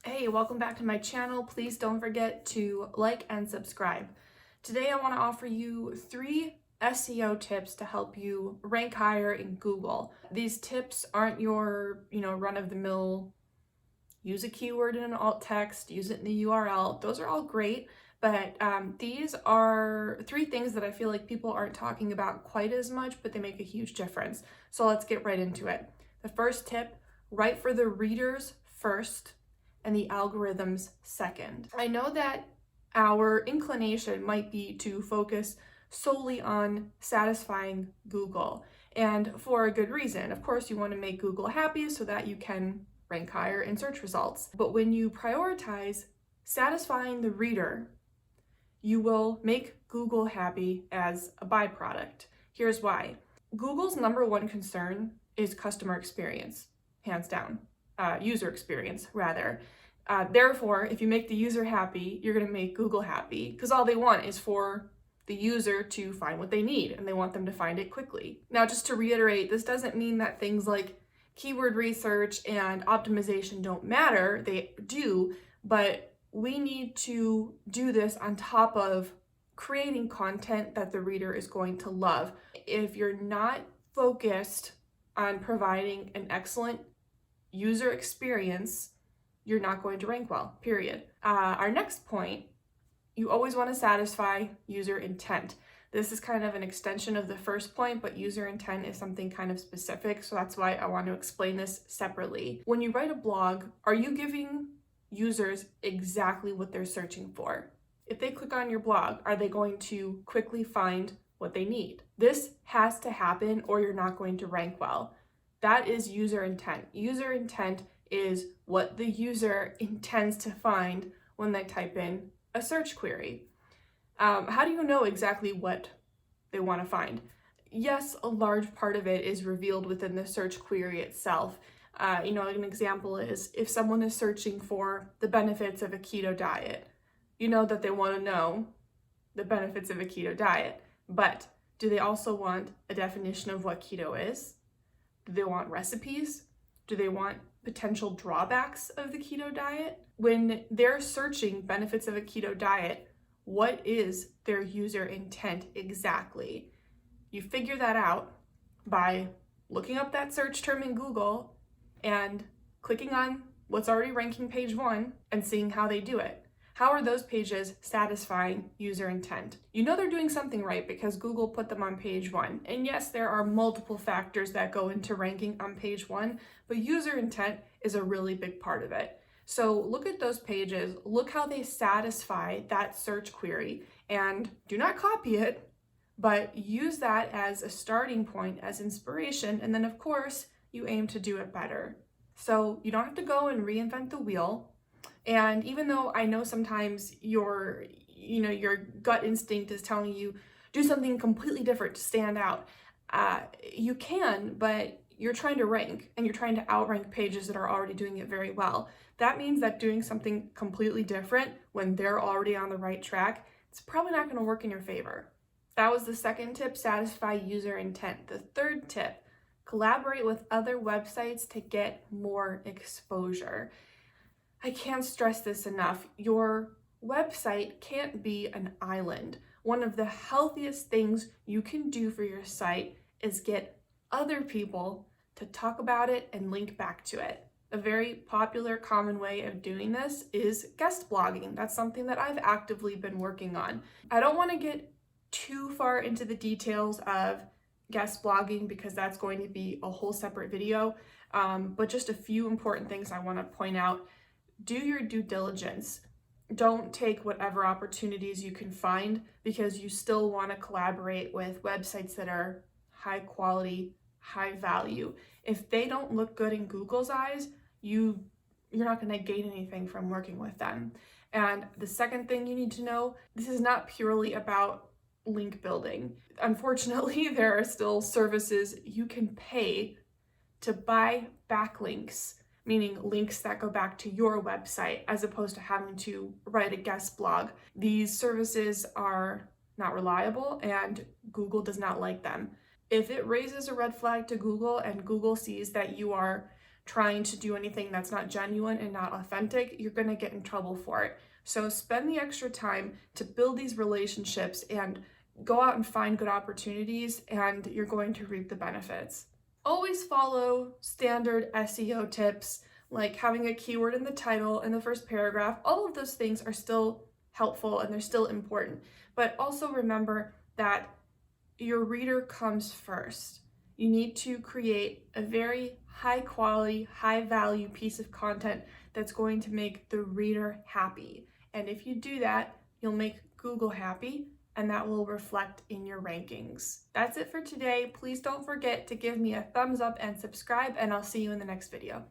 Hey, welcome back to my channel. Please don't forget to like and subscribe. Today I want to offer you 3 SEO tips to help you rank higher in Google. These tips aren't your, run-of-the-mill use a keyword in an alt text, use it in the URL. Those are all great, but these are 3 things that I feel like people aren't talking about quite as much, but they make a huge difference. So let's get right into it. The first tip, write for the readers first and the algorithms second. I know that our inclination might be to focus solely on satisfying Google, and for a good reason. Of course, you want to make Google happy so that you can rank higher in search results. But when you prioritize satisfying the reader, you will make Google happy as a byproduct. Here's why. Google's #1 concern is customer experience, hands down. User experience, rather. Therefore, if you make the user happy, you're going to make Google happy, because all they want is for the user to find what they need, and they want them to find it quickly. Now, just to reiterate, this doesn't mean that things like keyword research and optimization don't matter. They do, but we need to do this on top of creating content that the reader is going to love. If you're not focused on providing an excellent user experience, you're not going to rank well, period. Our next point, you always want to satisfy user intent. This is kind of an extension of the first point, but user intent is something kind of specific, so that's why I want to explain this separately. When you write a blog, are you giving users exactly what they're searching for? If they click on your blog, are they going to quickly find what they need? This has to happen or you're not going to rank well. That is user intent. User intent is what the user intends to find when they type in a search query. How do you know exactly what they want to find? Yes, a large part of it is revealed within the search query itself. An example is if someone is searching for the benefits of a keto diet, you know that they want to know the benefits of a keto diet, but do they also want a definition of what keto is? Do they want recipes? Do they want potential drawbacks of the keto diet? When they're searching benefits of a keto diet, what is their user intent exactly? You figure that out by looking up that search term in Google and clicking on what's already ranking page 1 and seeing how they do it. How are those pages satisfying user intent? You know they're doing something right because Google put them on page 1. And yes, there are multiple factors that go into ranking on page 1, but user intent is a really big part of it. So look at those pages, look how they satisfy that search query, and do not copy it, but use that as a starting point, as inspiration, and then of course, you aim to do it better. So you don't have to go and reinvent the wheel. And even though I know sometimes your gut instinct is telling you do something completely different to stand out, you can, but you're trying to rank and you're trying to outrank pages that are already doing it very well. That means that doing something completely different when they're already on the right track, it's probably not going to work in your favor. That was the second tip, satisfy user intent. The third tip, collaborate with other websites to get more exposure. I can't stress this enough. Your website can't be an island. One of the healthiest things you can do for your site is get other people to talk about it and link back to it. A very popular, common way of doing this is guest blogging. That's something that I've actively been working on. I don't want to get too far into the details of guest blogging because that's going to be a whole separate video, but just a few important things I want to point out. Do your due diligence. Don't take whatever opportunities you can find because you still want to collaborate with websites that are high quality, high value. If they don't look good in Google's eyes, you're not going to gain anything from working with them. And the second thing you need to know, this is not purely about link building. Unfortunately, there are still services you can pay to buy backlinks, meaning links that go back to your website, as opposed to having to write a guest blog. These services are not reliable and Google does not like them. If it raises a red flag to Google and Google sees that you are trying to do anything that's not genuine and not authentic, you're going to get in trouble for it. So spend the extra time to build these relationships and go out and find good opportunities, and you're going to reap the benefits. Always follow standard SEO tips, like having a keyword in the title in the first paragraph. All of those things are still helpful and they're still important. But also remember that your reader comes first. You need to create a very high quality, high value piece of content that's going to make the reader happy. And if you do that, you'll make Google happy, and that will reflect in your rankings. That's it for today. Please don't forget to give me a thumbs up and subscribe, and I'll see you in the next video.